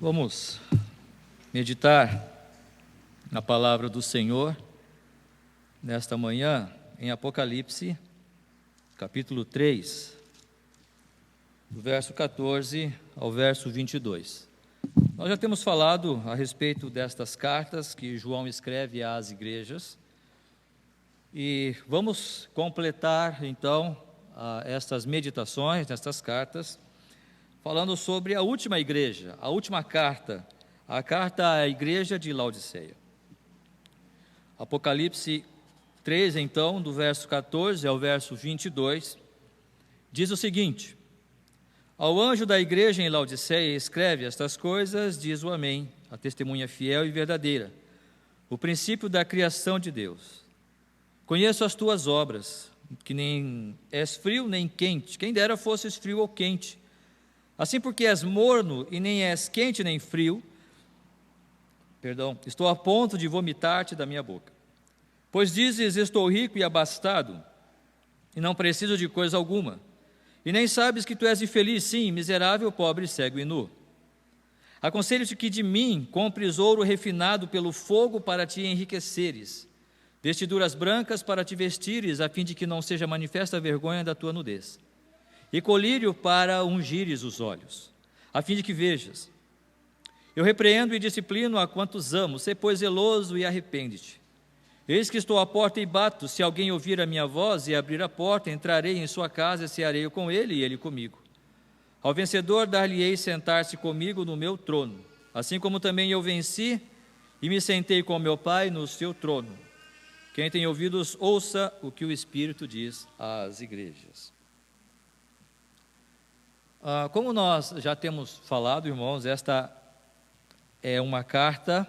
Vamos meditar na palavra do Senhor nesta manhã em Apocalipse, capítulo 3, do verso 14 ao verso 22. Nós já temos falado a respeito destas cartas que João escreve às igrejas e vamos completar então estas meditações, nestas cartas, falando sobre a última igreja, a última carta, a carta à igreja de Laodiceia. Apocalipse 3, então, do verso 14 ao verso 22, diz o seguinte: Ao anjo da igreja em Laodiceia escreve estas coisas, diz o Amém, a testemunha fiel e verdadeira, o princípio da criação de Deus. Conheço as tuas obras, que nem és frio nem quente, quem dera fosses frio ou quente. Assim porque és morno e nem és quente nem frio, estou a ponto de vomitar-te da minha boca. Pois dizes, estou rico e abastado, e não preciso de coisa alguma, e nem sabes que tu és infeliz, sim, miserável, pobre, cego e nu. Aconselho-te que de mim compres ouro refinado pelo fogo para te enriqueceres, vestiduras brancas para te vestires, a fim de que não seja manifesta a vergonha da tua nudez, e colírio para ungires os olhos, a fim de que vejas. Eu repreendo e disciplino a quantos amo, sê pois zeloso e arrepende-te. Eis que estou à porta e bato, se alguém ouvir a minha voz e abrir a porta, entrarei em sua casa e cearei com ele e ele comigo. Ao vencedor dar-lhe-ei sentar-se comigo no meu trono, assim como também eu venci e me sentei com meu Pai no seu trono. Quem tem ouvidos, ouça o que o Espírito diz às igrejas. Como nós já temos falado, irmãos, esta é uma carta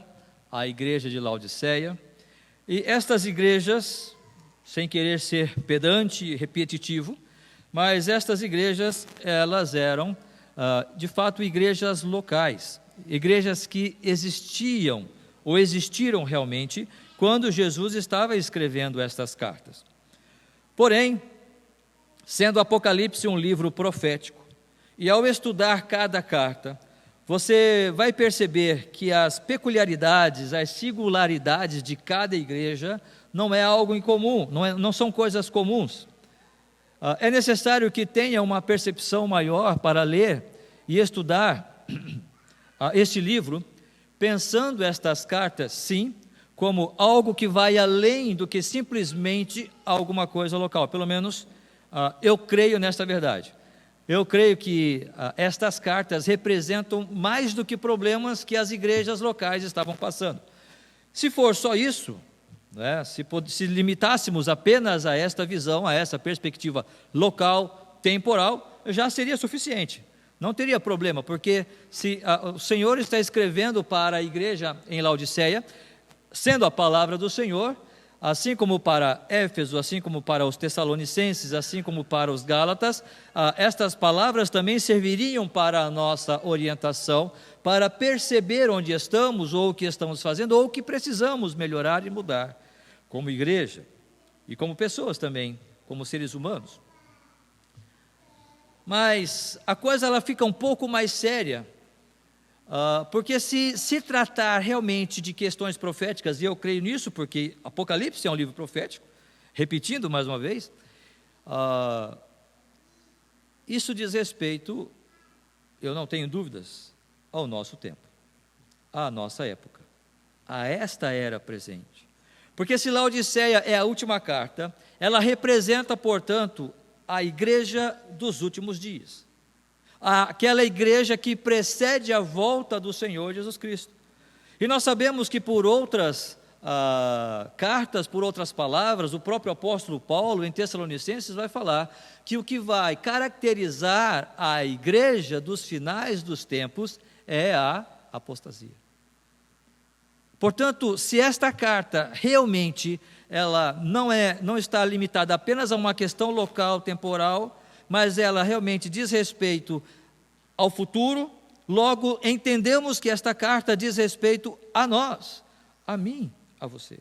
à igreja de Laodiceia, e estas igrejas, sem querer ser pedante e repetitivo, mas estas igrejas, elas eram, de fato, igrejas locais, igrejas que existiam, ou existiram realmente, quando Jesus estava escrevendo estas cartas. Porém, sendo Apocalipse um livro profético, e ao estudar cada carta, você vai perceber que as peculiaridades, as singularidades de cada igreja não é algo incomum, não são coisas comuns. É necessário que tenha uma percepção maior para ler e estudar este livro, pensando estas cartas, sim, como algo que vai além do que simplesmente alguma coisa local. Pelo menos eu creio nesta verdade. Eu creio que estas cartas representam mais do que problemas que as igrejas locais estavam passando. Se for só isso, né, se limitássemos apenas a esta visão, a essa perspectiva local, temporal, já seria suficiente. Não teria problema, porque se o Senhor está escrevendo para a igreja em Laodiceia, sendo a palavra do Senhor, assim como para Éfeso, assim como para os Tessalonicenses, assim como para os Gálatas, estas palavras também serviriam para a nossa orientação, para perceber onde estamos, ou o que estamos fazendo, ou o que precisamos melhorar e mudar, como igreja, e como pessoas também, como seres humanos. Mas a coisa ela fica um pouco mais séria, porque se tratar realmente de questões proféticas, e eu creio nisso, porque Apocalipse é um livro profético, repetindo mais uma vez, isso diz respeito, eu não tenho dúvidas, ao nosso tempo, à nossa época, a esta era presente. Porque se Laodiceia é a última carta, ela representa, portanto, a igreja dos últimos dias. Aquela igreja que precede a volta do Senhor Jesus Cristo. E nós sabemos que por outras cartas, por outras palavras, o próprio apóstolo Paulo, em Tessalonicenses, vai falar que o que vai caracterizar a igreja dos finais dos tempos é a apostasia. Portanto, se esta carta realmente ela não está limitada apenas a uma questão local, temporal, mas ela realmente diz respeito ao futuro, logo entendemos que esta carta diz respeito a nós, a mim, a você.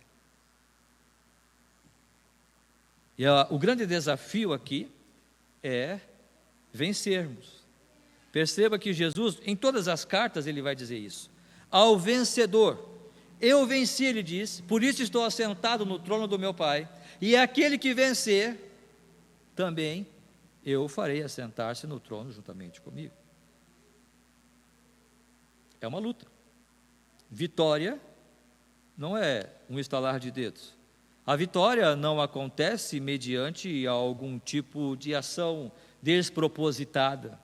E o grande desafio aqui é vencermos, Perceba que Jesus, em todas as cartas, ele vai dizer isso. Ao vencedor, eu venci, ele diz, por isso estou assentado no trono do meu Pai, e aquele que vencer, também eu o farei assentar-se no trono juntamente comigo. É uma luta. Vitória não é um estalar de dedos. A vitória não acontece mediante algum tipo de ação despropositada.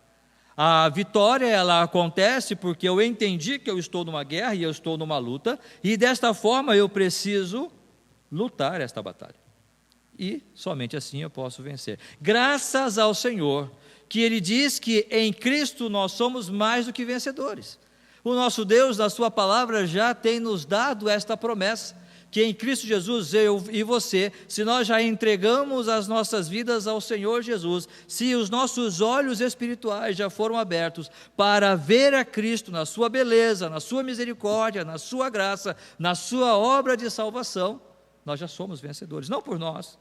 A vitória, ela acontece porque eu entendi que eu estou numa guerra e eu estou numa luta, e desta forma eu preciso lutar esta batalha. E somente assim eu posso vencer. Graças ao Senhor, que Ele diz que em Cristo nós somos mais do que vencedores. O nosso Deus, na sua palavra, já tem nos dado esta promessa, que em Cristo Jesus, eu e você, se nós já entregamos as nossas vidas ao Senhor Jesus, se os nossos olhos espirituais já foram abertos para ver a Cristo na sua beleza, na sua misericórdia, na sua graça, na sua obra de salvação, nós já somos vencedores, não por nós,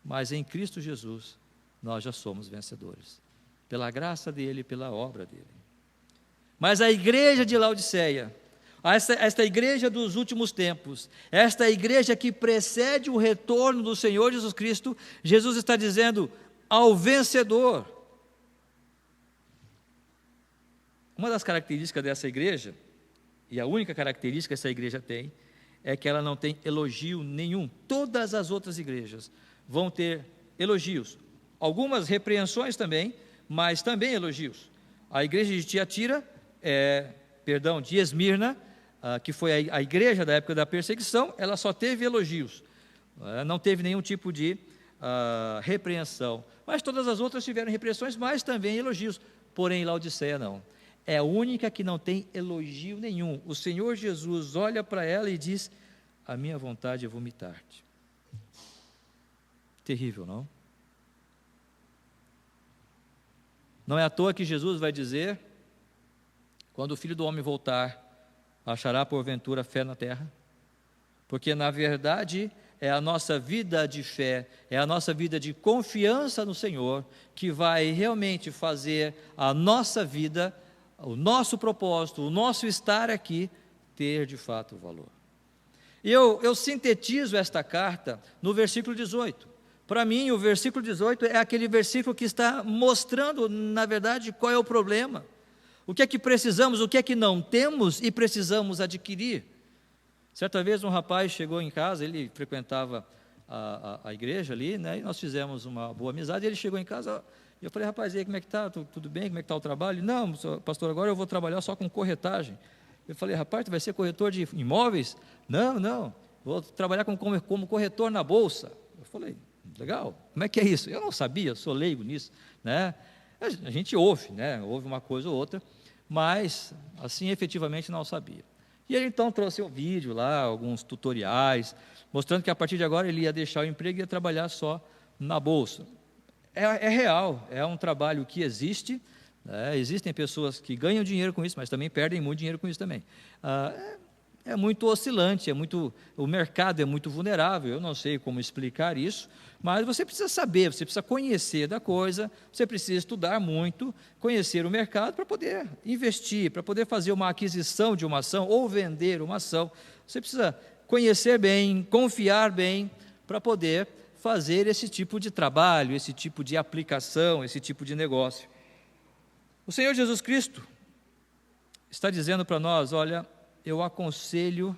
mas em Cristo Jesus, nós já somos vencedores, pela graça dEle, pela obra dEle. Mas a igreja de Laodiceia, esta igreja dos últimos tempos, esta igreja que precede o retorno do Senhor Jesus Cristo, Jesus está dizendo ao vencedor. Uma das características dessa igreja, e a única característica que essa igreja tem, é que ela não tem elogio nenhum. Todas as outras igrejas vão ter elogios, algumas repreensões também, mas também elogios. A igreja de Tiatira, de Esmirna, que foi a igreja da época da perseguição, ela só teve elogios, não teve nenhum tipo de repreensão, mas todas as outras tiveram repreensões, mas também elogios, porém Laodiceia não, é a única que não tem elogio nenhum. O Senhor Jesus olha para ela e diz: a minha vontade é vomitar-te. Terrível, não? Não é à toa que Jesus vai dizer, quando o Filho do Homem voltar, achará porventura fé na terra? Porque na verdade é a nossa vida de fé, é a nossa vida de confiança no Senhor que vai realmente fazer a nossa vida, o nosso propósito, o nosso estar aqui ter de fato valor. E eu sintetizo esta carta no versículo 18. Para mim, o versículo 18 é aquele versículo que está mostrando, na verdade, qual é o problema. O que é que precisamos, o que é que não temos e precisamos adquirir. Certa vez um rapaz chegou em casa, ele frequentava a igreja ali, né, e nós fizemos uma boa amizade, e ele chegou em casa, e eu falei: rapaz, e aí, como é que está? Tudo bem? Como é que está o trabalho? Não, pastor, agora eu vou trabalhar só com corretagem. Eu falei: rapaz, tu vai ser corretor de imóveis? Não, vou trabalhar como corretor na bolsa. Eu falei: legal, como é que é isso? Eu não sabia, eu sou leigo nisso, né? A gente ouve, né? Ouve uma coisa ou outra, mas assim efetivamente não sabia. E ele então trouxe um vídeo lá, alguns tutoriais, mostrando que a partir de agora ele ia deixar o emprego e ia trabalhar só na bolsa. É real, é um trabalho que existe, né? Existem pessoas que ganham dinheiro com isso, mas também perdem muito dinheiro com isso também. É muito oscilante, o mercado é muito vulnerável, eu não sei como explicar isso, mas você precisa saber, você precisa conhecer da coisa, você precisa estudar muito, conhecer o mercado para poder investir, para poder fazer uma aquisição de uma ação ou vender uma ação. Você precisa conhecer bem, confiar bem, para poder fazer esse tipo de trabalho, esse tipo de aplicação, esse tipo de negócio. O Senhor Jesus Cristo está dizendo para nós: olha, eu aconselho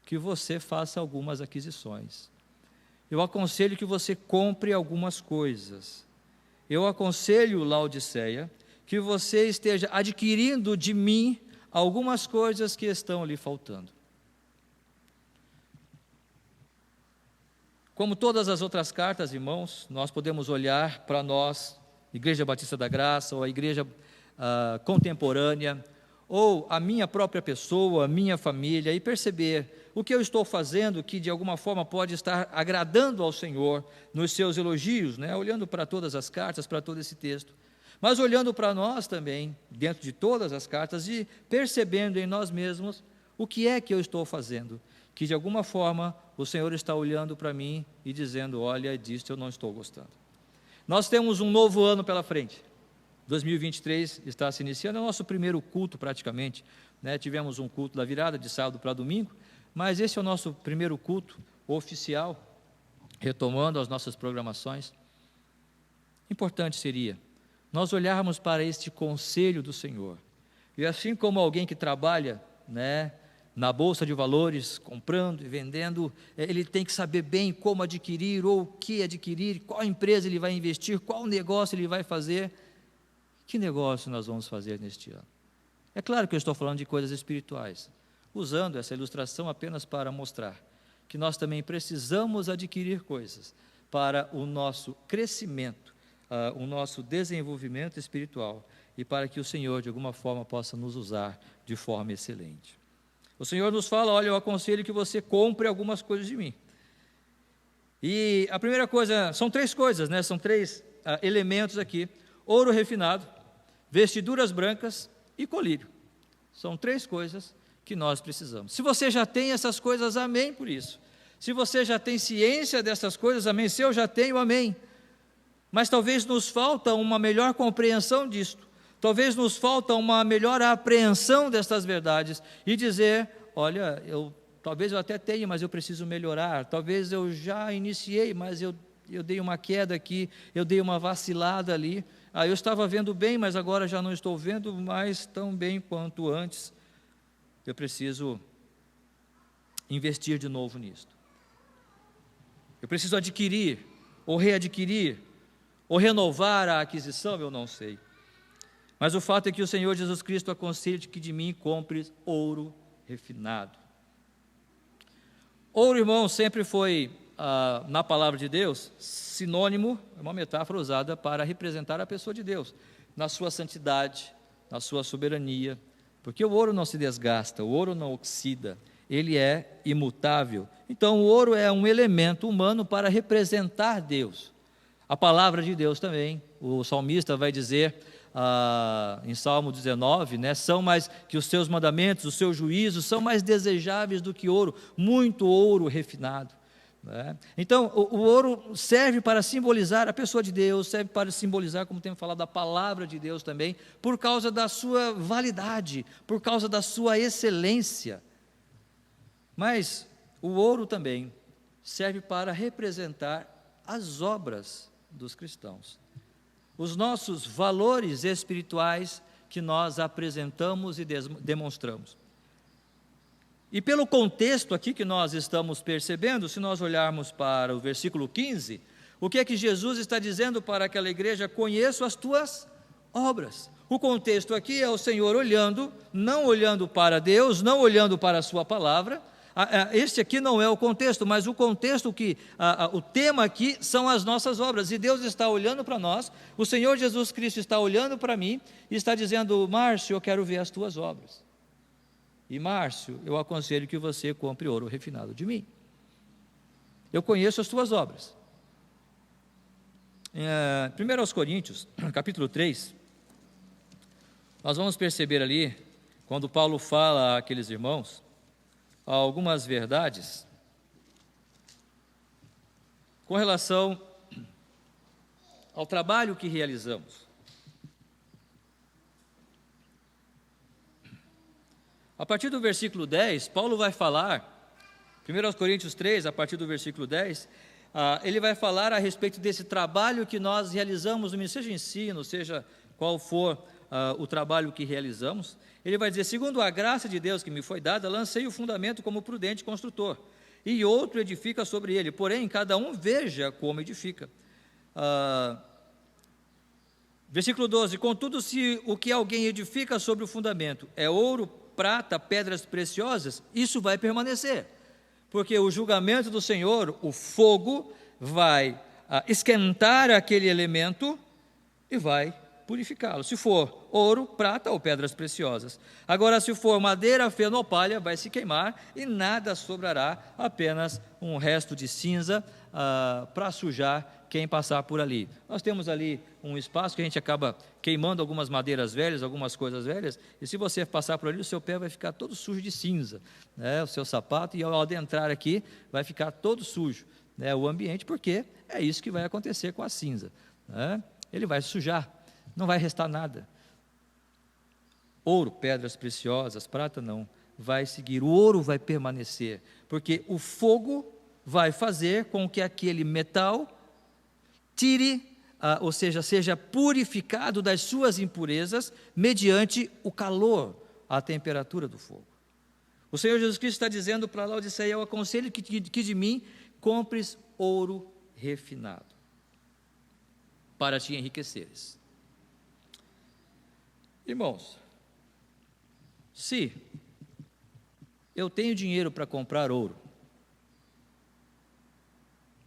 que você faça algumas aquisições. Eu aconselho que você compre algumas coisas. Eu aconselho, Laodiceia, que você esteja adquirindo de mim algumas coisas que estão lhe faltando. Como todas as outras cartas, irmãos, nós podemos olhar para nós, Igreja Batista da Graça, ou a igreja contemporânea, ou a minha própria pessoa, a minha família, e perceber o que eu estou fazendo que de alguma forma pode estar agradando ao Senhor nos seus elogios, né? Olhando para todas as cartas, para todo esse texto, mas olhando para nós também, dentro de todas as cartas, e percebendo em nós mesmos o que é que eu estou fazendo, que de alguma forma o Senhor está olhando para mim e dizendo: olha, disso eu não estou gostando. Nós temos um novo ano pela frente. 2023 está se iniciando, é o nosso primeiro culto praticamente, né? Tivemos um culto da virada de sábado para domingo, mas esse é o nosso primeiro culto oficial, retomando as nossas programações. Importante seria nós olharmos para este conselho do Senhor, e assim como alguém que trabalha, né, na bolsa de valores, comprando e vendendo, ele tem que saber bem como adquirir, ou o que adquirir, qual empresa ele vai investir, qual negócio ele vai fazer. Que negócio nós vamos fazer neste ano? É claro que eu estou falando de coisas espirituais, usando essa ilustração apenas para mostrar que nós também precisamos adquirir coisas para o nosso crescimento, o nosso desenvolvimento espiritual, e para que o Senhor, de alguma forma, possa nos usar de forma excelente. O Senhor nos fala: olha, eu aconselho que você compre algumas coisas de mim. E a primeira coisa, são 3 coisas, né? São 3 elementos aqui: ouro refinado, vestiduras brancas e colírio. São 3 coisas que nós precisamos. Se você já tem essas coisas, amém por isso. Se você já tem ciência dessas coisas, amém. Se eu já tenho, amém. Mas talvez nos falta uma melhor compreensão disto. Talvez nos falta uma melhor apreensão destas verdades e dizer: olha, talvez eu até tenha, mas eu preciso melhorar. Talvez eu já iniciei, mas eu dei uma queda aqui, eu dei uma vacilada ali. Eu estava vendo bem, mas agora já não estou vendo mais tão bem quanto antes. Eu preciso investir de novo nisto. Eu preciso adquirir, ou readquirir, ou renovar a aquisição, eu não sei. Mas o fato é que o Senhor Jesus Cristo aconselha que de mim compres ouro refinado. Ouro, irmão, sempre foi, na palavra de Deus, sinônimo, é uma metáfora usada para representar a pessoa de Deus, na sua santidade, na sua soberania, porque o ouro não se desgasta, o ouro não oxida, ele é imutável. Então o ouro é um elemento humano para representar Deus. A palavra de Deus também, o salmista vai dizer, em Salmo 19, né, são mais que os seus mandamentos, os seus juízos, são mais desejáveis do que ouro, muito ouro refinado, né? Então o ouro serve para simbolizar a pessoa de Deus, serve para simbolizar, como temos falado, a palavra de Deus também, por causa da sua validade, por causa da sua excelência. Mas o ouro também serve para representar as obras dos cristãos, os nossos valores espirituais que nós apresentamos e demonstramos. E pelo contexto aqui que nós estamos percebendo, se nós olharmos para o versículo 15, o que é que Jesus está dizendo para aquela igreja? Conheço as tuas obras. O contexto aqui é o Senhor olhando, não olhando para Deus, não olhando para a sua palavra. Este aqui não é o contexto, mas o contexto o tema aqui são as nossas obras, e Deus está olhando para nós, o Senhor Jesus Cristo está olhando para mim, e está dizendo: Márcio, eu quero ver as tuas obras, e Márcio, eu aconselho que você compre ouro refinado de mim, eu conheço as tuas obras. 1 Coríntios, capítulo 3, nós vamos perceber ali, quando Paulo fala àqueles irmãos, algumas verdades com relação ao trabalho que realizamos. A partir do versículo 10, Paulo vai falar, 1 Coríntios 3, a partir do versículo 10, ele vai falar a respeito desse trabalho que nós realizamos, seja ensino, seja qual for o trabalho que realizamos. Ele vai dizer: segundo a graça de Deus que me foi dada, lancei o fundamento como prudente construtor, e outro edifica sobre ele, porém cada um veja como edifica. Versículo 12: contudo, se o que alguém edifica sobre o fundamento é ouro, prata, pedras preciosas, isso vai permanecer, porque o julgamento do Senhor, o fogo, vai esquentar aquele elemento e vai purificá-lo. Se for ouro, prata ou pedras preciosas. Agora, se for madeira, feno ou palha, vai se queimar e nada sobrará, apenas um resto de cinza para sujar quem passar por ali. Nós temos ali um espaço que a gente acaba queimando algumas madeiras velhas, algumas coisas velhas, e se você passar por ali, o seu pé vai ficar todo sujo de cinza, né? O seu sapato, e ao adentrar aqui, vai ficar todo sujo, né? O ambiente, porque é isso que vai acontecer com a cinza, né? Ele vai sujar, não vai restar nada. Ouro, pedras preciosas, prata não, vai seguir. O ouro vai permanecer, porque o fogo vai fazer com que aquele metal tire, ou seja, seja purificado das suas impurezas mediante o calor, a temperatura do fogo. O Senhor Jesus Cristo está dizendo para Laodiceia: eu aconselho que de mim compres ouro refinado, para te enriqueceres. Irmãos, se eu tenho dinheiro para comprar ouro,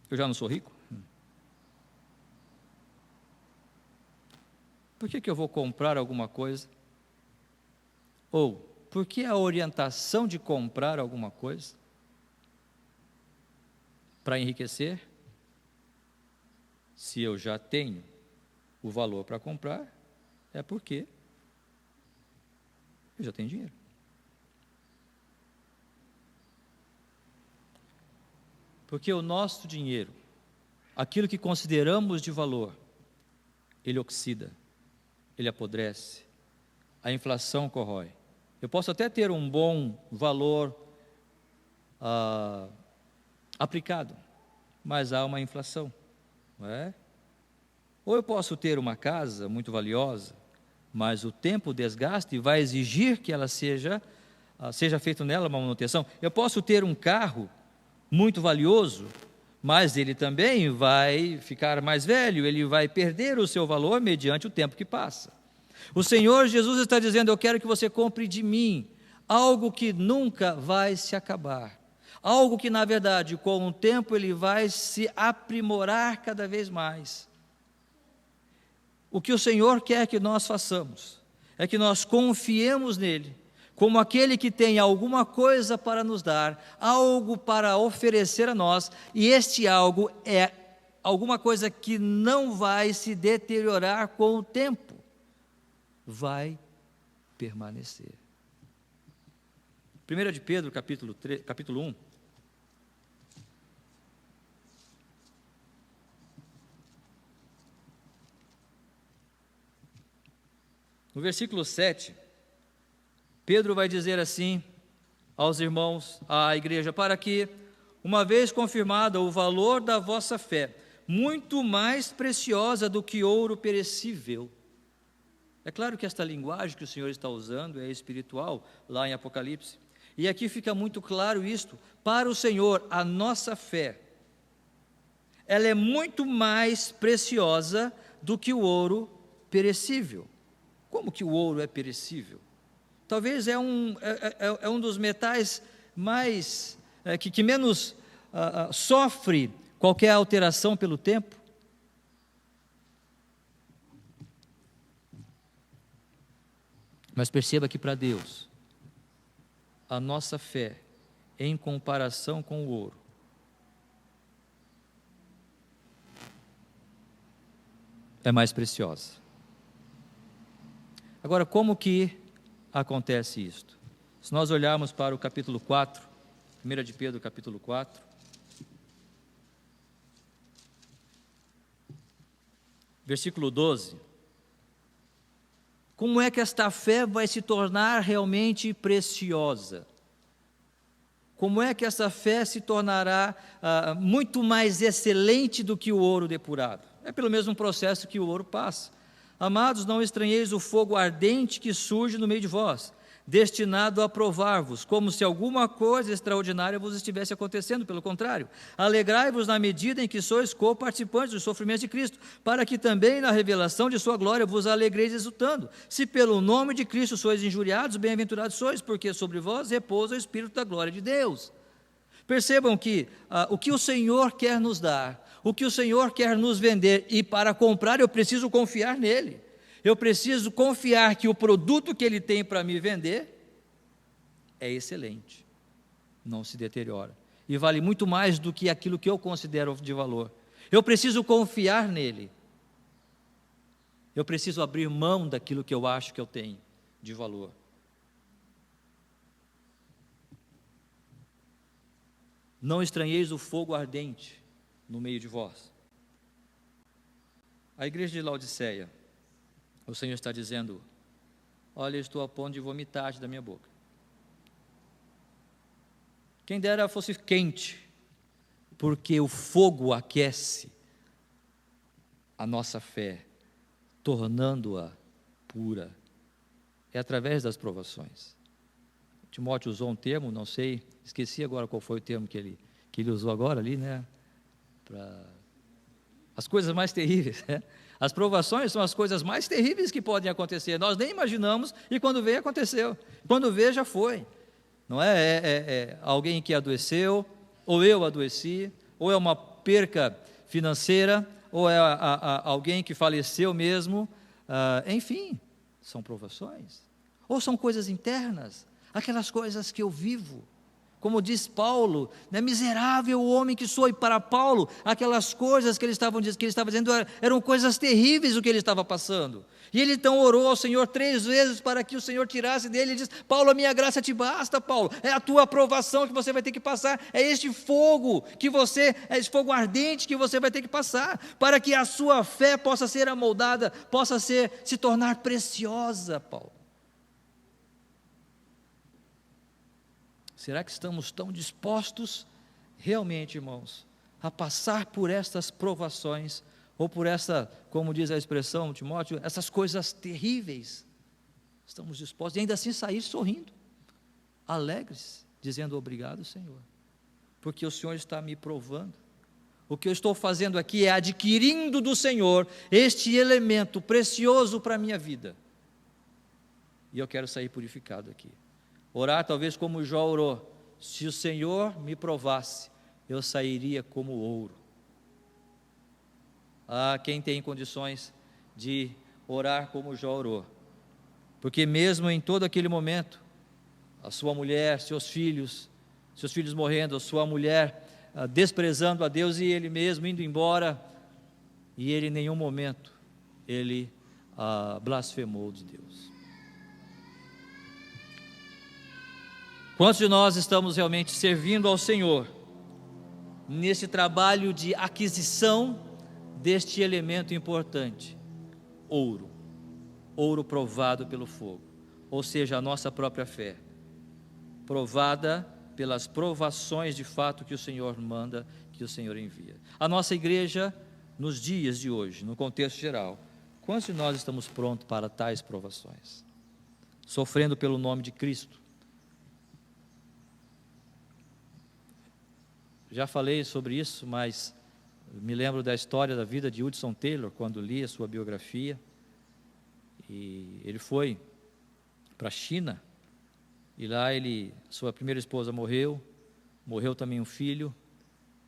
eu já não sou rico? Por que eu vou comprar alguma coisa? Ou, por que a orientação de comprar alguma coisa? Para enriquecer? Se eu já tenho o valor para comprar, é porque eu já tenho dinheiro. Porque o nosso dinheiro, aquilo que consideramos de valor, ele oxida, ele apodrece, a inflação corrói. Eu posso até ter um bom valor aplicado, mas há uma inflação, não é? Ou eu posso ter uma casa muito valiosa, mas o tempo desgasta e vai exigir que ela seja feito nela uma manutenção. Eu posso ter um carro muito valioso, mas ele também vai ficar mais velho, ele vai perder o seu valor mediante o tempo que passa. O Senhor Jesus está dizendo: eu quero que você compre de mim algo que nunca vai se acabar, algo que na verdade com o tempo ele vai se aprimorar cada vez mais. O que o Senhor quer que nós façamos é que nós confiemos nele como aquele que tem alguma coisa para nos dar, algo para oferecer a nós, e este algo é alguma coisa que não vai se deteriorar com o tempo, vai permanecer. 1 de Pedro, capítulo 1. No versículo 7, Pedro vai dizer assim aos irmãos, à igreja: para que, uma vez confirmado o valor da vossa fé, muito mais preciosa do que ouro perecível. É claro que esta linguagem que o Senhor está usando é espiritual, lá em Apocalipse. E aqui fica muito claro isto: para o Senhor, a nossa fé, ela é muito mais preciosa do que o ouro perecível. Como que o ouro é perecível? Talvez é um dos metais mais, que menos sofre qualquer alteração pelo tempo. Mas perceba que para Deus, a nossa fé, em comparação com o ouro, é mais preciosa. Agora, como que acontece isto? Se nós olharmos para o capítulo 4, 1 de Pedro, capítulo 4, versículo 12, como é que esta fé vai se tornar realmente preciosa? Como é que essa fé se tornará muito mais excelente do que o ouro depurado? É pelo mesmo processo que o ouro passa. Amados, não estranheis o fogo ardente que surge no meio de vós, destinado a provar-vos, como se alguma coisa extraordinária vos estivesse acontecendo. Pelo contrário, alegrai-vos na medida em que sois co-participantes dos sofrimentos de Cristo, para que também na revelação de sua glória vos alegreis exultando. Se pelo nome de Cristo sois injuriados, bem-aventurados sois, porque sobre vós repousa o Espírito da glória de Deus. Percebam que o que o Senhor quer nos dar, o que o Senhor quer nos vender, e para comprar eu preciso confiar nele. Eu preciso confiar que o produto que ele tem para me vender é excelente, não se deteriora, e vale muito mais do que aquilo que eu considero de valor. Eu preciso confiar nele. Eu preciso abrir mão daquilo que eu acho que eu tenho de valor. Não estranheis o fogo ardente no meio de vós. A igreja de Laodiceia, O Senhor está dizendo: olha, eu estou a ponto de vomitar da minha boca. Quem dera fosse quente, porque o fogo aquece a nossa fé, tornando-a pura. É através das provações. Timóteo usou um termo, não sei, esqueci agora qual foi o termo que ele usou agora ali, né? Para as coisas mais terríveis, né? As provações são as coisas mais terríveis que podem acontecer. Nós nem imaginamos, e quando veio, aconteceu. Quando veio, já foi. Não é? É alguém que adoeceu, ou eu adoeci, ou é uma perca financeira, ou é alguém que faleceu mesmo. Enfim, são provações. Ou são coisas internas, aquelas coisas que eu vivo. Como diz Paulo, né, miserável o homem que sou. E para Paulo, aquelas coisas que ele estava dizendo eram coisas terríveis o que ele estava passando. E ele então orou ao Senhor 3 vezes para que o Senhor tirasse dele. Ele diz: Paulo, a minha graça te basta, Paulo. É a tua aprovação que você vai ter que passar. É este fogo é esse fogo ardente que você vai ter que passar, para que a sua fé possa ser amoldada, possa se tornar preciosa, Paulo. Será que estamos tão dispostos, realmente, irmãos, a passar por estas provações, ou por como diz a expressão, Timóteo, essas coisas terríveis? Estamos dispostos, e ainda assim sair sorrindo, alegres, dizendo: obrigado, Senhor, porque o Senhor está me provando. O que eu estou fazendo aqui é adquirindo do Senhor este elemento precioso para a minha vida, e eu quero sair purificado aqui. Orar talvez como Jó orou: se o Senhor me provasse, eu sairia como ouro. Quem tem condições de orar como Jó orou, porque mesmo em todo aquele momento, a sua mulher, seus filhos morrendo, a sua mulher desprezando a Deus, e ele mesmo indo embora, e ele em nenhum momento ele blasfemou de Deus. Quantos de nós estamos realmente servindo ao Senhor nesse trabalho de aquisição deste elemento importante? Ouro provado pelo fogo, ou seja, a nossa própria fé, provada pelas provações de fato que o Senhor manda, que o Senhor envia. A nossa igreja, nos dias de hoje, no contexto geral, quantos de nós estamos prontos para tais provações? Sofrendo pelo nome de Cristo. Já falei sobre isso, mas me lembro da história da vida de Hudson Taylor, quando li a sua biografia. E ele foi para a China, e lá sua primeira esposa morreu também um filho,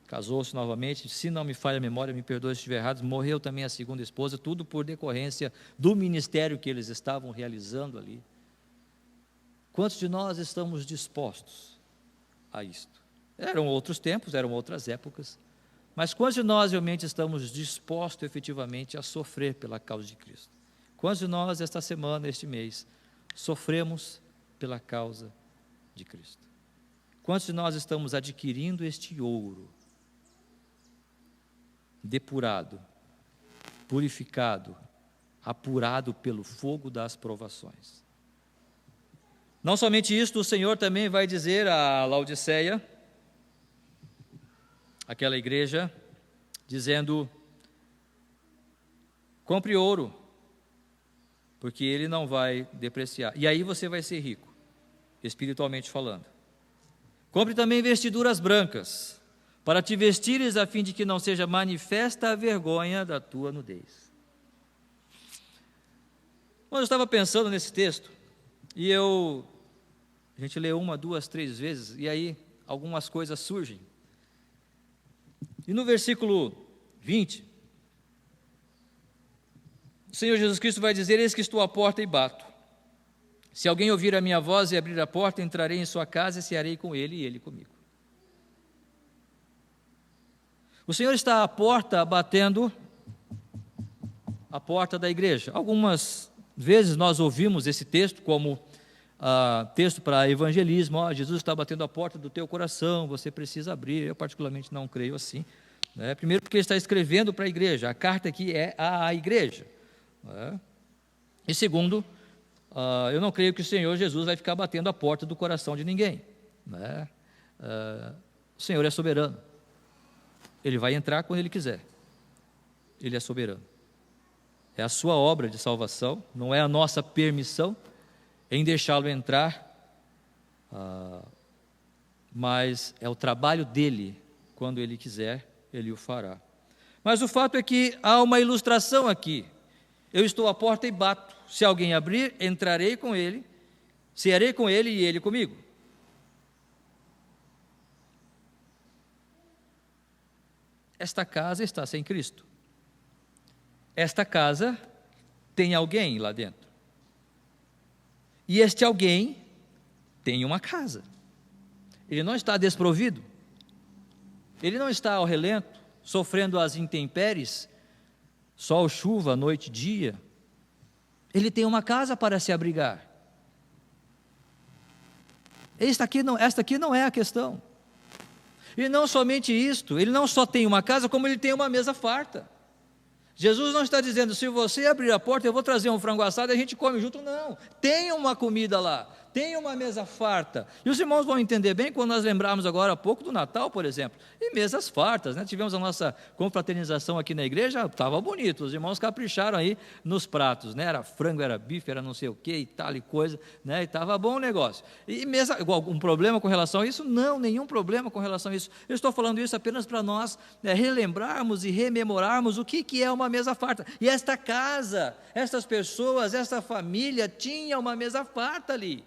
casou-se novamente, se não me falha a memória, me perdoe se estiver errado, morreu também a segunda esposa, tudo por decorrência do ministério que eles estavam realizando ali. Quantos de nós estamos dispostos a isto? Eram outros tempos, eram outras épocas, mas quantos de nós realmente estamos dispostos efetivamente a sofrer pela causa de Cristo? Quantos de nós esta semana, este mês, sofremos pela causa de Cristo? Quantos de nós estamos adquirindo este ouro depurado, purificado, apurado pelo fogo das provações? Não somente isto, o Senhor também vai dizer a Laodiceia, aquela igreja, dizendo: compre ouro, porque ele não vai depreciar, e aí você vai ser rico, espiritualmente falando. Compre também vestiduras brancas, para te vestires, a fim de que não seja manifesta a vergonha da tua nudez. Quando eu estava pensando nesse texto, e a gente lê 1, 2, 3 vezes, e aí algumas coisas surgem. E no versículo 20, o Senhor Jesus Cristo vai dizer: eis que estou à porta e bato. Se alguém ouvir a minha voz e abrir a porta, entrarei em sua casa e cearei com ele e ele comigo. O Senhor está à porta, batendo a porta da igreja. Algumas vezes nós ouvimos esse texto como texto para evangelismo. Jesus está batendo a porta do teu coração, você precisa abrir. Eu particularmente não creio assim, né? Primeiro porque ele está escrevendo para a igreja, a carta aqui é à igreja, né? E segundo, eu não creio que o Senhor Jesus vai ficar batendo a porta do coração de ninguém, né? O Senhor é soberano. Ele vai entrar quando Ele quiser. Ele é soberano. É a sua obra de salvação, não é a nossa permissão em deixá-lo entrar, mas é o trabalho dele. Quando Ele quiser, Ele o fará. Mas o fato é que há uma ilustração aqui. Eu estou à porta e bato. Se alguém abrir, entrarei com ele, cearei com ele e ele comigo. Esta casa está sem Cristo. Esta casa tem alguém lá dentro. E este alguém tem uma casa. Ele não está desprovido. Ele não está ao relento, sofrendo as intempéries, sol, chuva, noite e dia. Ele tem uma casa para se abrigar. Esta aqui não é a questão. E não somente isto, ele não só tem uma casa, como ele tem uma mesa farta. Jesus não está dizendo, se você abrir a porta, eu vou trazer um frango assado e a gente come junto. Não, tem uma comida lá, tem uma mesa farta. E os irmãos vão entender bem quando nós lembrarmos agora há pouco do Natal, por exemplo. E mesas fartas, né? Tivemos a nossa confraternização aqui na igreja, estava bonito, os irmãos capricharam aí nos pratos, né? Era frango, era bife, era não sei o que e tal e coisa, né? E estava bom o negócio. E mesa, algum problema com relação a isso? Não, nenhum problema com relação a isso. Eu estou falando isso apenas para nós relembrarmos e rememorarmos o que é uma mesa farta. E esta casa, estas pessoas, esta família tinha uma mesa farta ali.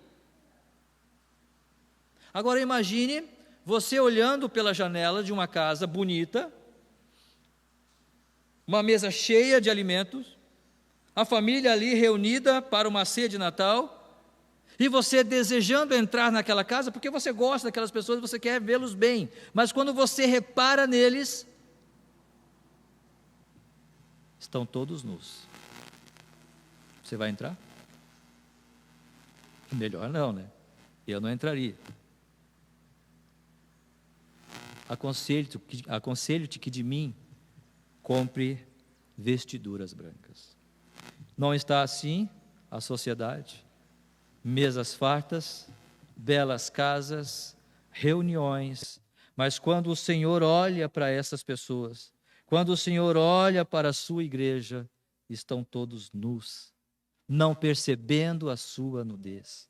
Agora imagine você olhando pela janela de uma casa bonita, uma mesa cheia de alimentos, a família ali reunida para uma ceia de Natal, e você desejando entrar naquela casa, porque você gosta daquelas pessoas, você quer vê-los bem, mas quando você repara neles, estão todos nus. Você vai entrar? Melhor não, né? Eu não entraria. Aconselho-te que de mim compre vestiduras brancas. Não está assim a sociedade? Mesas fartas, belas casas, reuniões, mas quando o Senhor olha para essas pessoas, quando o Senhor olha para a sua igreja, estão todos nus, não percebendo a sua nudez,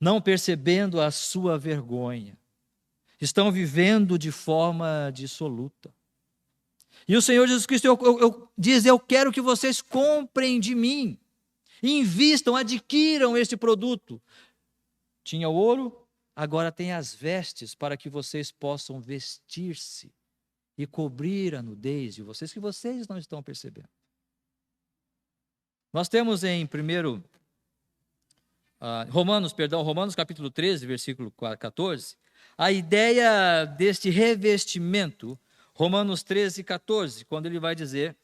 não percebendo a sua vergonha, estão vivendo de forma dissoluta. E o Senhor Jesus Cristo diz, eu quero que vocês comprem de mim, invistam, adquiram este produto. Tinha ouro, agora tem as vestes para que vocês possam vestir-se e cobrir a nudez de vocês, que vocês não estão percebendo. Nós temos em Romanos capítulo 13, versículo 14, a ideia deste revestimento, Romanos 13, 14, quando ele vai dizer: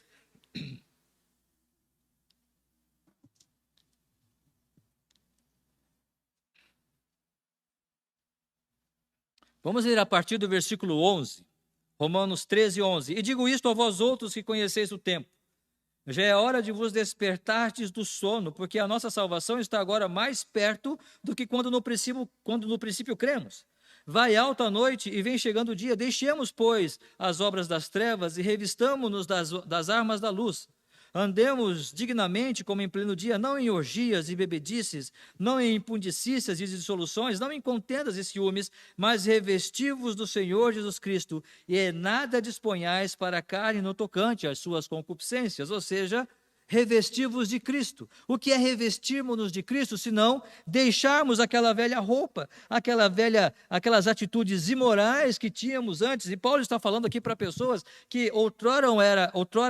vamos ler a partir do versículo 11, Romanos 13, 11. E digo isto a vós outros que conheceis o tempo. Já é hora de vos despertardes do sono, porque a nossa salvação está agora mais perto do que quando no princípio cremos. Vai alta a noite e vem chegando o dia. Deixemos, pois, as obras das trevas e revistamo-nos das armas da luz. Andemos dignamente como em pleno dia, não em orgias e bebedices, não em impundicícias e dissoluções, não em contendas e ciúmes, mas revesti-vos do Senhor Jesus Cristo, e nada disponhais para a carne no tocante às suas concupiscências, ou seja, revesti-vos de Cristo. O que é revestirmos-nos de Cristo, senão deixarmos aquela velha roupa, aquelas atitudes imorais que tínhamos antes? E Paulo está falando aqui para pessoas que outrora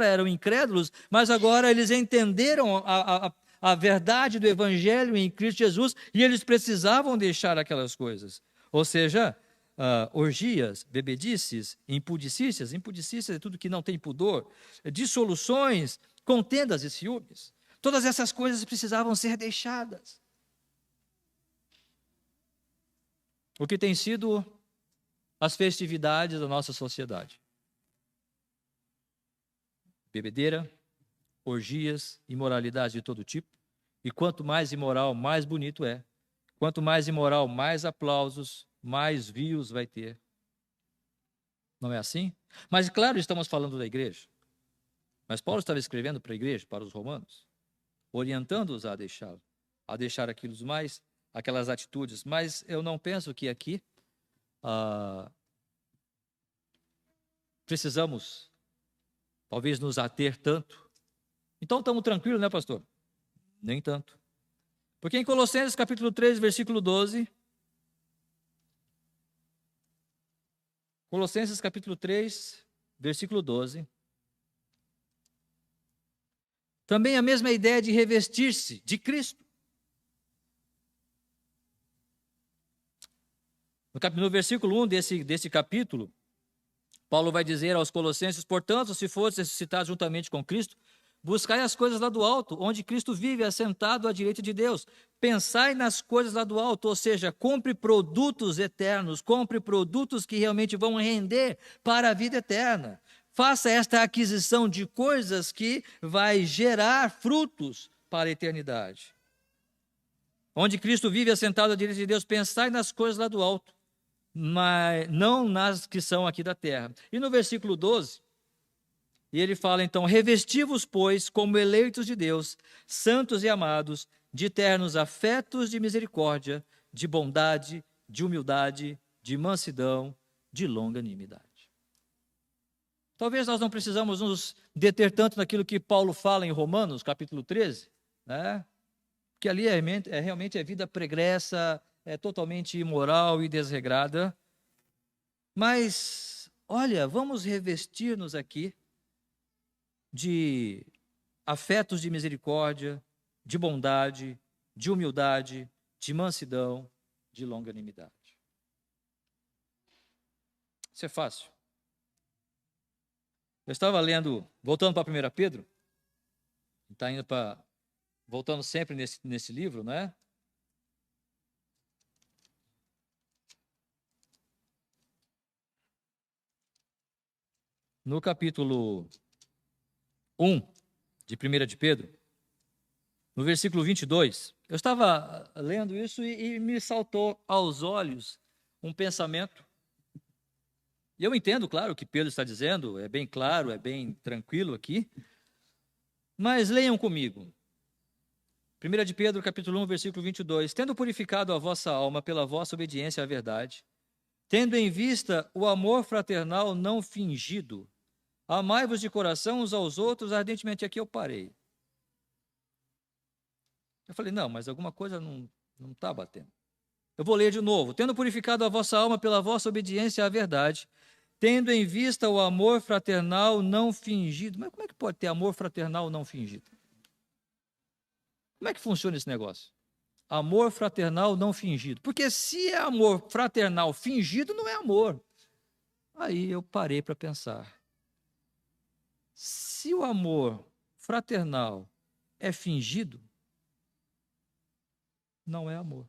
eram incrédulos, mas agora eles entenderam a verdade do Evangelho em Cristo Jesus, e eles precisavam deixar aquelas coisas. Ou seja, orgias, bebedices, impudicícias é tudo que não tem pudor, dissoluções, contendas e ciúmes. Todas essas coisas precisavam ser deixadas. O que tem sido as festividades da nossa sociedade? Bebedeira, orgias, imoralidade de todo tipo, E quanto mais imoral, mais bonito é. Quanto mais imoral, mais aplausos, mais views vai ter. Não é assim? Mas, claro, estamos falando da igreja. Mas Paulo estava escrevendo para a igreja, para os romanos, orientando-os a deixar aquelas atitudes. Mas eu não penso que aqui precisamos, talvez, nos ater tanto. Então, estamos tranquilos, né, pastor? Nem tanto. Porque em Colossenses capítulo 3, versículo 12... Colossenses capítulo 3, versículo 12... Também a mesma ideia de revestir-se de Cristo. No versículo 1 desse capítulo, Paulo vai dizer aos Colossenses: portanto, se fosse ressuscitado juntamente com Cristo, buscai as coisas lá do alto, onde Cristo vive assentado à direita de Deus. Pensai nas coisas lá do alto, ou seja, compre produtos eternos, compre produtos que realmente vão render para a vida eterna. Faça esta aquisição de coisas que vai gerar frutos para a eternidade. Onde Cristo vive assentado à direita de Deus, pensai nas coisas lá do alto, mas não nas que são aqui da terra. E no versículo 12, ele fala então: revesti-vos, pois, como eleitos de Deus, santos e amados, de ternos afetos de misericórdia, de bondade, de humildade, de mansidão, de longanimidade. Talvez nós não precisamos nos deter tanto naquilo que Paulo fala em Romanos, capítulo 13, né? Que ali realmente é vida pregressa, é totalmente imoral e desregrada. Mas, olha, vamos revestir-nos aqui de afetos de misericórdia, de bondade, de humildade, de mansidão, de longanimidade. Isso é fácil. Eu estava lendo, voltando para 1 Pedro, voltando sempre nesse livro, né? No capítulo 1 de 1 de Pedro, no versículo 22, eu estava lendo isso e me saltou aos olhos um pensamento. E eu entendo, claro, o que Pedro está dizendo, é bem claro, é bem tranquilo aqui. Mas leiam comigo. 1 de Pedro, capítulo 1, versículo 22. Tendo purificado a vossa alma pela vossa obediência à verdade, tendo em vista o amor fraternal não fingido, amai-vos de coração uns aos outros ardentemente. Aqui eu parei. Eu falei, não, mas alguma coisa não está batendo. Eu vou ler de novo. Tendo purificado a vossa alma pela vossa obediência à verdade, tendo em vista o amor fraternal não fingido. Mas como é que pode ter amor fraternal não fingido? Como é que funciona esse negócio? Amor fraternal não fingido. Porque se é amor fraternal fingido, não é amor. Aí eu parei para pensar. Se o amor fraternal é fingido, não é amor.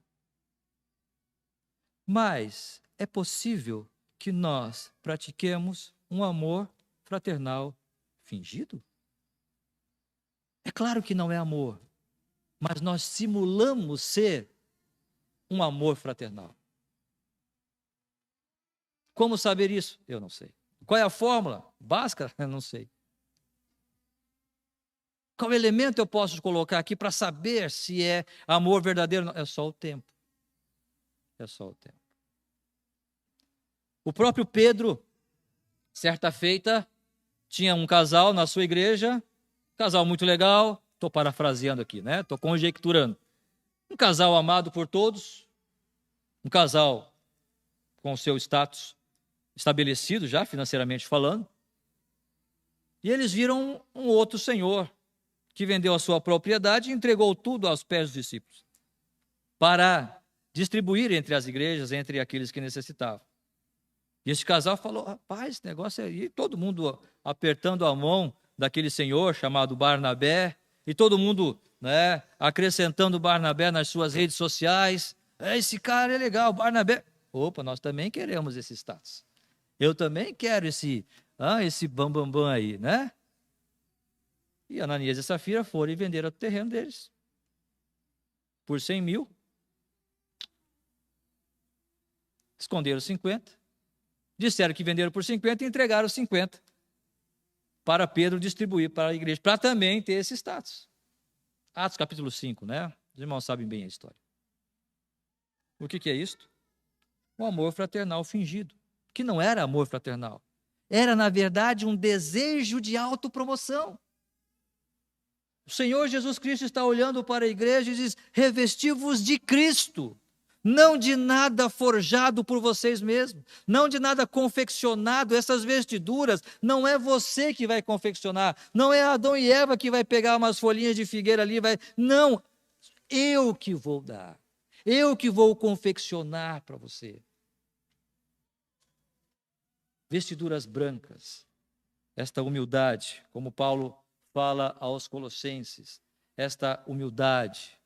Mas é possível que nós pratiquemos um amor fraternal fingido? É claro que não é amor, mas nós simulamos ser um amor fraternal. Como saber isso? Eu não sei. Qual é a fórmula? Bhaskara? Eu não sei. Qual elemento eu posso colocar aqui para saber se é amor verdadeiro? É só o tempo. É só o tempo. O próprio Pedro, certa feita, tinha um casal na sua igreja, casal muito legal, estou parafraseando aqui, né? Estou conjecturando. Um casal amado por todos, um casal com o seu status estabelecido já, financeiramente falando. E eles viram um outro senhor que vendeu a sua propriedade e entregou tudo aos pés dos discípulos para distribuir entre as igrejas, entre aqueles que necessitavam. E esse casal falou, rapaz, esse negócio aí, todo mundo apertando a mão daquele senhor chamado Barnabé, e todo mundo, né, acrescentando Barnabé nas suas redes sociais. Esse cara é legal, Barnabé. Opa, nós também queremos esse status. Eu também quero esse bambambam aí, né? E Ananias e Safira foram e venderam o terreno deles. por 100 mil, esconderam 50, disseram que venderam por 50 e entregaram 50 para Pedro distribuir para a igreja, para também ter esse status. Atos capítulo 5, né? Os irmãos sabem bem a história. O que é isto? O amor fraternal fingido, que não era amor fraternal. Era, na verdade, um desejo de autopromoção. O Senhor Jesus Cristo está olhando para a igreja e diz: revesti-vos de Cristo, não de nada forjado por vocês mesmos, não de nada confeccionado. Essas vestiduras não é você que vai confeccionar, não é Adão e Eva que vai pegar umas folhinhas de figueira ali, não, eu que vou dar, eu que vou confeccionar para você. Vestiduras brancas, esta humildade, como Paulo fala aos Colossenses, esta humildade,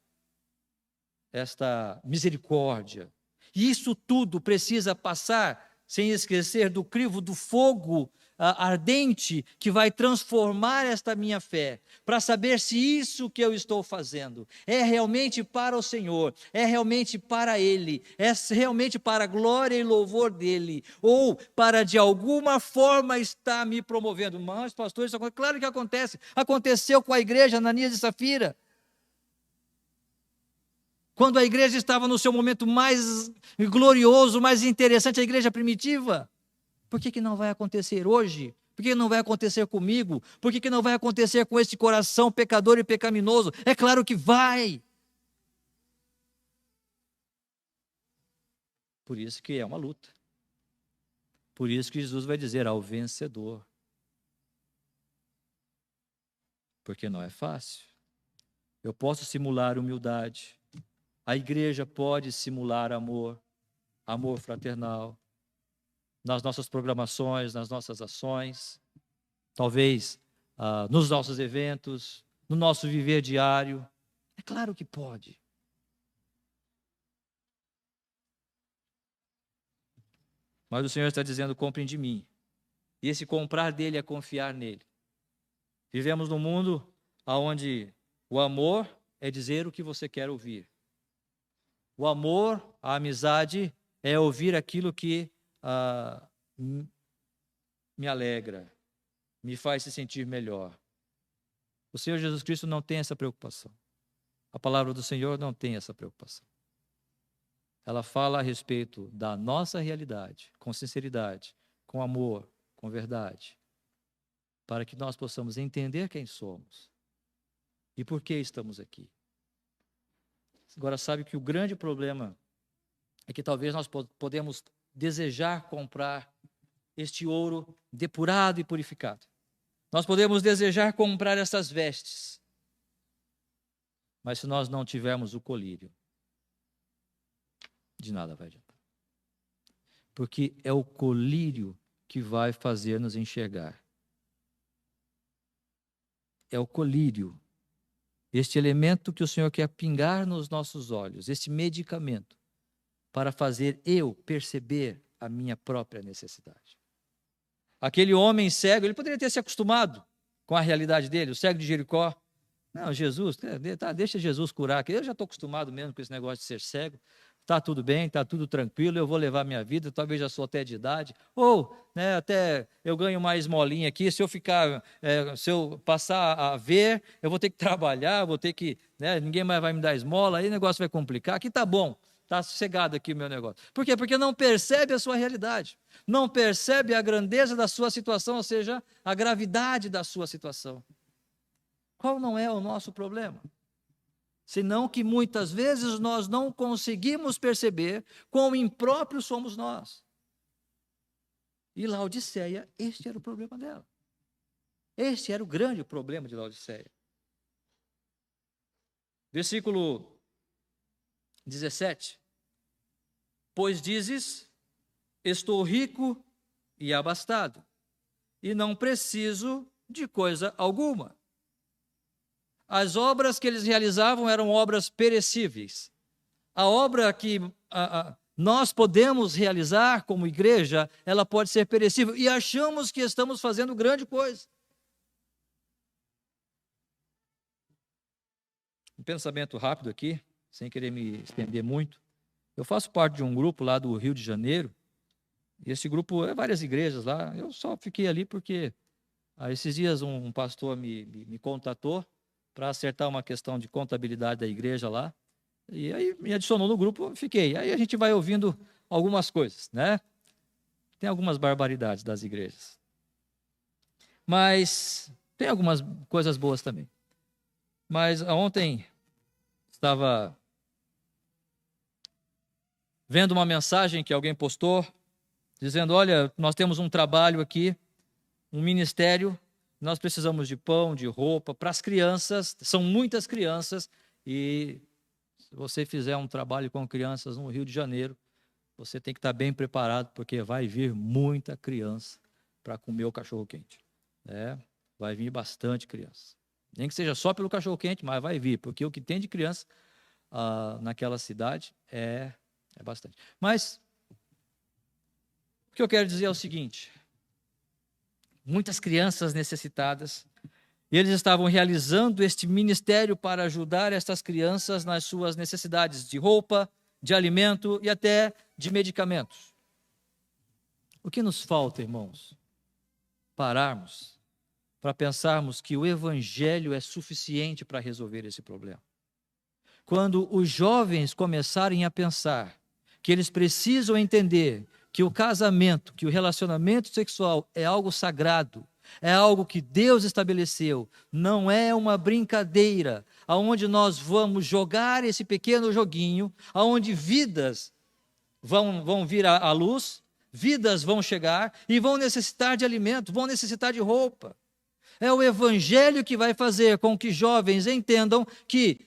esta misericórdia. E isso tudo precisa passar, sem esquecer do crivo do fogo ardente que vai transformar esta minha fé, para saber se isso que eu estou fazendo é realmente para o Senhor, é realmente para Ele, é realmente para a glória e louvor dEle, ou para de alguma forma estar me promovendo. Mas, pastor, isso claro que acontece. Aconteceu com a igreja Ananias e Safira. Quando a igreja estava no seu momento mais glorioso, mais interessante, a igreja primitiva. Por que não vai acontecer hoje? Por que não vai acontecer comigo? Por que não vai acontecer com esse coração pecador e pecaminoso? É claro que vai. Por isso que é uma luta. Por isso que Jesus vai dizer ao vencedor. Porque não é fácil. Eu posso simular humildade. A igreja pode simular amor, amor fraternal, nas nossas programações, nas nossas ações, talvez nos nossos eventos, no nosso viver diário. É claro que pode. Mas o Senhor está dizendo: comprem de mim. E esse comprar dele é confiar nele. Vivemos num mundo onde o amor é dizer o que você quer ouvir. O amor, a amizade, é ouvir aquilo que me alegra, me faz se sentir melhor. O Senhor Jesus Cristo não tem essa preocupação. A palavra do Senhor não tem essa preocupação. Ela fala a respeito da nossa realidade, com sinceridade, com amor, com verdade, para que nós possamos entender quem somos e por que estamos aqui. Agora, sabe que o grande problema é que talvez nós podemos desejar comprar este ouro depurado e purificado. Nós podemos desejar comprar essas vestes. Mas se nós não tivermos o colírio, de nada vai adiantar. Porque é o colírio que vai fazer nos enxergar. É o colírio. Este elemento que o Senhor quer pingar nos nossos olhos, este medicamento, para fazer eu perceber a minha própria necessidade. Aquele homem cego, ele poderia ter se acostumado com a realidade dele, o cego de Jericó. Não, Jesus, deixa Jesus curar, que eu já estou acostumado mesmo com esse negócio de ser cego. Está tudo bem, está tudo tranquilo, eu vou levar minha vida, talvez já sou até de idade, ou até eu ganho uma esmolinha aqui, se eu passar a ver, eu vou ter que trabalhar, vou ter que, ninguém mais vai me dar esmola, aí o negócio vai complicar, aqui está bom, está sossegado aqui o meu negócio. Por quê? Porque não percebe a sua realidade, não percebe a grandeza da sua situação, ou seja, a gravidade da sua situação. Qual não é o nosso problema? Senão que muitas vezes nós não conseguimos perceber quão impróprios somos nós. E Laodiceia, este era o problema dela. Este era o grande problema de Laodiceia. Versículo 17. Pois dizes, estou rico e abastado, e não preciso de coisa alguma. As obras que eles realizavam eram obras perecíveis. A obra que nós podemos realizar como igreja, ela pode ser perecível. E achamos que estamos fazendo grande coisa. Um pensamento rápido aqui, sem querer me estender muito. Eu faço parte de um grupo lá do Rio de Janeiro, e esse grupo é várias igrejas lá. Eu só fiquei ali porque esses dias um pastor me contatou para acertar uma questão de contabilidade da igreja lá, e aí me adicionou no grupo, eu fiquei. Aí a gente vai ouvindo algumas coisas, né? Tem algumas barbaridades das igrejas, mas tem algumas coisas boas também. Mas ontem estava vendo uma mensagem que alguém postou, dizendo: olha, nós temos um trabalho aqui, um ministério, nós precisamos de pão, de roupa para as crianças, são muitas crianças, e se você fizer um trabalho com crianças no Rio de Janeiro, você tem que estar bem preparado, porque vai vir muita criança para comer o cachorro-quente. Vai vir bastante criança. Nem que seja só pelo cachorro-quente, mas vai vir, porque o que tem de criança naquela cidade é bastante. Mas o que eu quero dizer é o seguinte: muitas crianças necessitadas, e eles estavam realizando este ministério para ajudar estas crianças nas suas necessidades de roupa, de alimento e até de medicamentos. O que nos falta, irmãos? Pararmos para pensarmos que o Evangelho é suficiente para resolver esse problema. Quando os jovens começarem a pensar que eles precisam entender que o casamento, que o relacionamento sexual é algo sagrado, é algo que Deus estabeleceu, não é uma brincadeira, aonde nós vamos jogar esse pequeno joguinho, aonde vidas vão vir à luz, vidas vão chegar e vão necessitar de alimento, vão necessitar de roupa. É o Evangelho que vai fazer com que jovens entendam que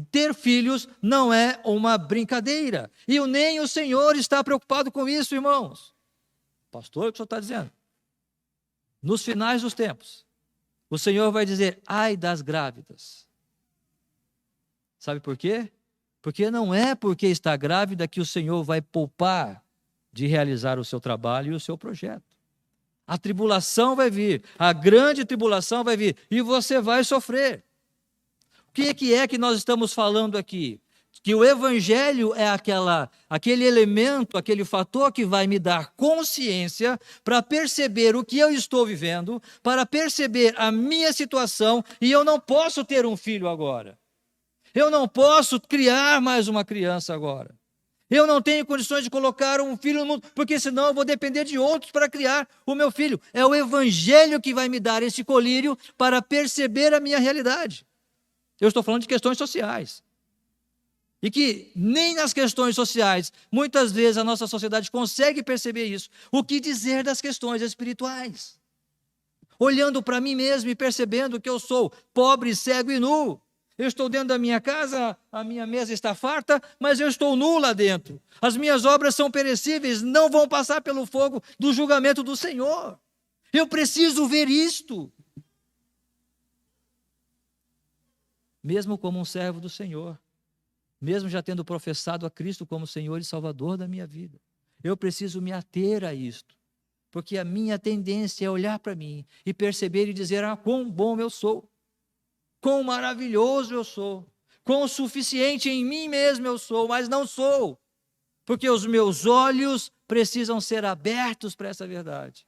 ter filhos não é uma brincadeira. E nem o Senhor está preocupado com isso, irmãos. Pastor, o que o senhor está dizendo? Nos finais dos tempos, o Senhor vai dizer: ai das grávidas. Sabe por quê? Porque não é porque está grávida que o Senhor vai poupar de realizar o seu trabalho e o seu projeto. A tribulação vai vir, a grande tribulação vai vir, e você vai sofrer. O que é que nós estamos falando aqui? Que o Evangelho é aquele elemento, aquele fator que vai me dar consciência para perceber o que eu estou vivendo, para perceber a minha situação, e eu não posso ter um filho agora. Eu não posso criar mais uma criança agora. Eu não tenho condições de colocar um filho no mundo, porque senão eu vou depender de outros para criar o meu filho. É o Evangelho que vai me dar esse colírio para perceber a minha realidade. Eu estou falando de questões sociais. E que nem nas questões sociais, muitas vezes a nossa sociedade consegue perceber isso. O que dizer das questões espirituais? Olhando para mim mesmo e percebendo que eu sou pobre, cego e nu. Eu estou dentro da minha casa, a minha mesa está farta, mas eu estou nu lá dentro. As minhas obras são perecíveis, não vão passar pelo fogo do julgamento do Senhor. Eu preciso ver isto. Mesmo como um servo do Senhor, mesmo já tendo professado a Cristo como Senhor e Salvador da minha vida, eu preciso me ater a isto, porque a minha tendência é olhar para mim e perceber e dizer: quão bom eu sou, quão maravilhoso eu sou, quão suficiente em mim mesmo eu sou, mas não sou, porque os meus olhos precisam ser abertos para essa verdade,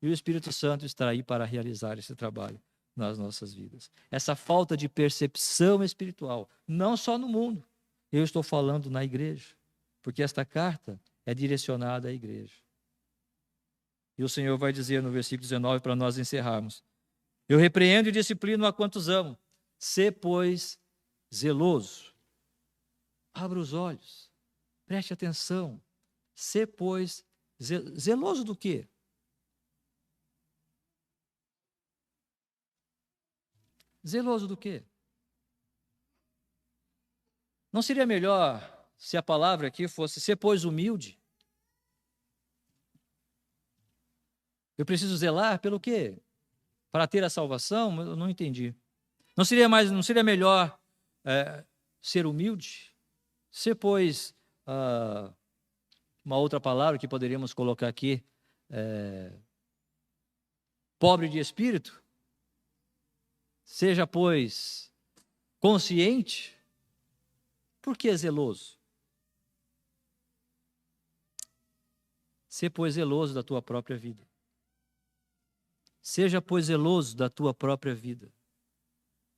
e o Espírito Santo está aí para realizar esse trabalho nas nossas vidas. Essa falta de percepção espiritual, não só no mundo, eu estou falando na igreja, porque esta carta é direcionada à igreja. E o Senhor vai dizer no versículo 19, para nós encerrarmos: eu repreendo e disciplino a quantos amo, sê, pois, zeloso. Abra os olhos, preste atenção, sê, pois, zeloso do quê? Zeloso do quê? Não seria melhor se a palavra aqui fosse ser, pois, humilde? Eu preciso zelar pelo quê? Para ter a salvação? Eu não entendi. Não seria melhor ser humilde? Ser, pois, uma outra palavra que poderíamos colocar aqui, pobre de espírito? Seja, pois, consciente? Por que zeloso? Sê, pois, zeloso da tua própria vida. Seja, pois, zeloso da tua própria vida.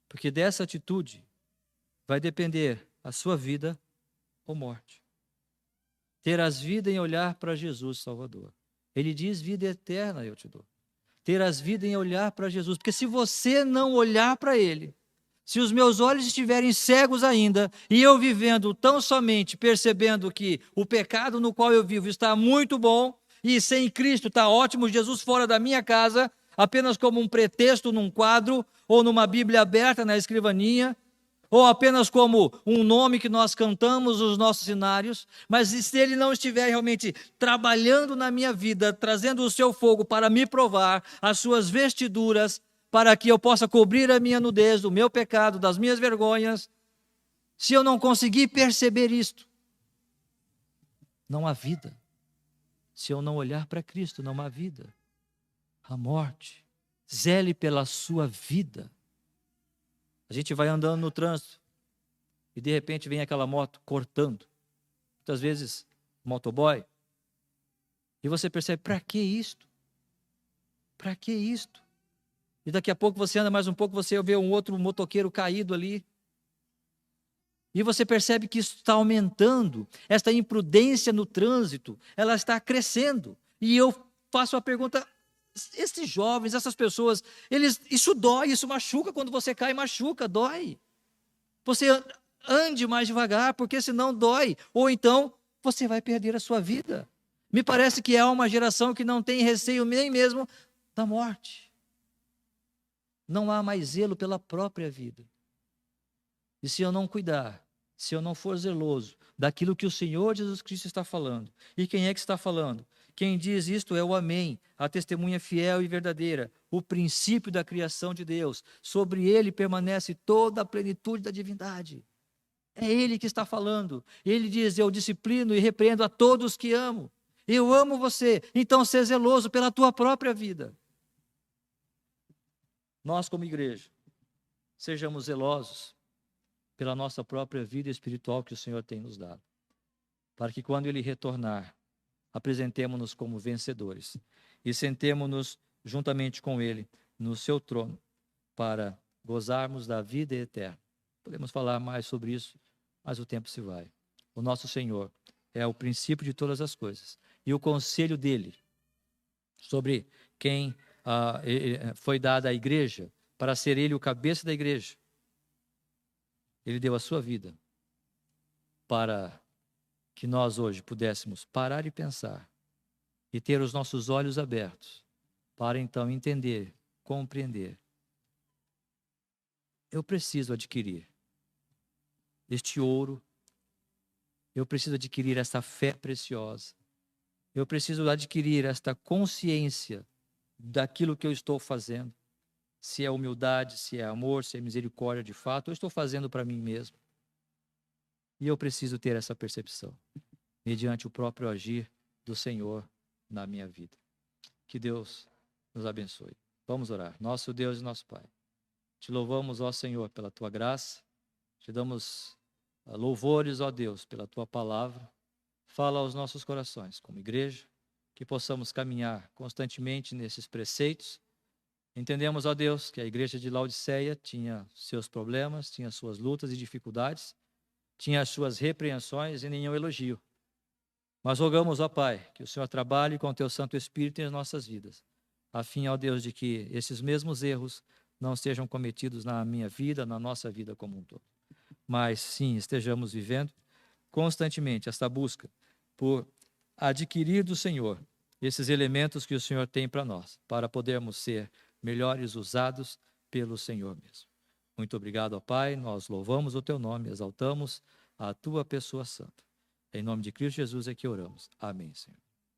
Porque dessa atitude vai depender a sua vida ou morte. Terás vida em olhar para Jesus Salvador. Ele diz: vida eterna eu te dou. Terás vida em olhar para Jesus. Porque se você não olhar para Ele, se os meus olhos estiverem cegos ainda, e eu vivendo tão somente percebendo que o pecado no qual eu vivo está muito bom, e sem Cristo está ótimo, Jesus fora da minha casa, apenas como um pretexto num quadro, ou numa Bíblia aberta na escrivaninha, ou apenas como um nome que nós cantamos nos nossos cenários, mas se ele não estiver realmente trabalhando na minha vida, trazendo o seu fogo para me provar, as suas vestiduras, para que eu possa cobrir a minha nudez, do meu pecado, das minhas vergonhas, se eu não conseguir perceber isto, não há vida. Se eu não olhar para Cristo, não há vida. Há morte. Zele pela sua vida. A gente vai andando no trânsito e de repente vem aquela moto cortando. Muitas vezes, motoboy. E você percebe, para que isto? Para que isto? E daqui a pouco você anda mais um pouco, você vê um outro motoqueiro caído ali. E você percebe que isso está aumentando. Esta imprudência no trânsito, ela está crescendo. E eu faço a pergunta: esses jovens, essas pessoas, isso dói, isso machuca, quando você cai, machuca, dói. Você ande mais devagar, porque senão dói, ou então você vai perder a sua vida. Me parece que é uma geração que não tem receio nem mesmo da morte. Não há mais zelo pela própria vida. E se eu não cuidar, se eu não for zeloso daquilo que o Senhor Jesus Cristo está falando, e quem é que está falando? Quem diz isto é o Amém, a testemunha fiel e verdadeira, o princípio da criação de Deus. Sobre ele permanece toda a plenitude da divindade. É ele que está falando. Ele diz: eu disciplino e repreendo a todos que amo. Eu amo você, então seja zeloso pela tua própria vida. Nós, como igreja, sejamos zelosos pela nossa própria vida espiritual que o Senhor tem nos dado, para que quando Ele retornar, apresentemo-nos como vencedores e sentemo-nos juntamente com Ele no seu trono para gozarmos da vida eterna. Podemos falar mais sobre isso, mas o tempo se vai. O nosso Senhor é o princípio de todas as coisas, e o conselho dele sobre quem foi dado à igreja para ser ele o cabeça da igreja. Ele deu a sua vida para que nós hoje pudéssemos parar e pensar e ter os nossos olhos abertos para então entender, compreender. Eu preciso adquirir este ouro, eu preciso adquirir esta fé preciosa, eu preciso adquirir esta consciência daquilo que eu estou fazendo, se é humildade, se é amor, se é misericórdia de fato, eu estou fazendo para mim mesmo. E eu preciso ter essa percepção, mediante o próprio agir do Senhor na minha vida. Que Deus nos abençoe. Vamos orar. Nosso Deus e nosso Pai, te louvamos, ó Senhor, pela tua graça, te damos louvores, ó Deus, pela tua palavra. Fala aos nossos corações, como igreja, que possamos caminhar constantemente nesses preceitos. Entendemos, ó Deus, que a igreja de Laodiceia tinha seus problemas, tinha suas lutas e dificuldades, tinha as suas repreensões e nenhum elogio. Mas rogamos, ó Pai, que o Senhor trabalhe com o teu Santo Espírito em nossas vidas, a fim, ó Deus, de que esses mesmos erros não sejam cometidos na minha vida, na nossa vida como um todo. Mas sim, estejamos vivendo constantemente esta busca por adquirir do Senhor esses elementos que o Senhor tem para nós, para podermos ser melhores usados pelo Senhor mesmo. Muito obrigado, ó Pai, nós louvamos o teu nome, exaltamos a tua pessoa santa. Em nome de Cristo Jesus é que oramos. Amém, Senhor.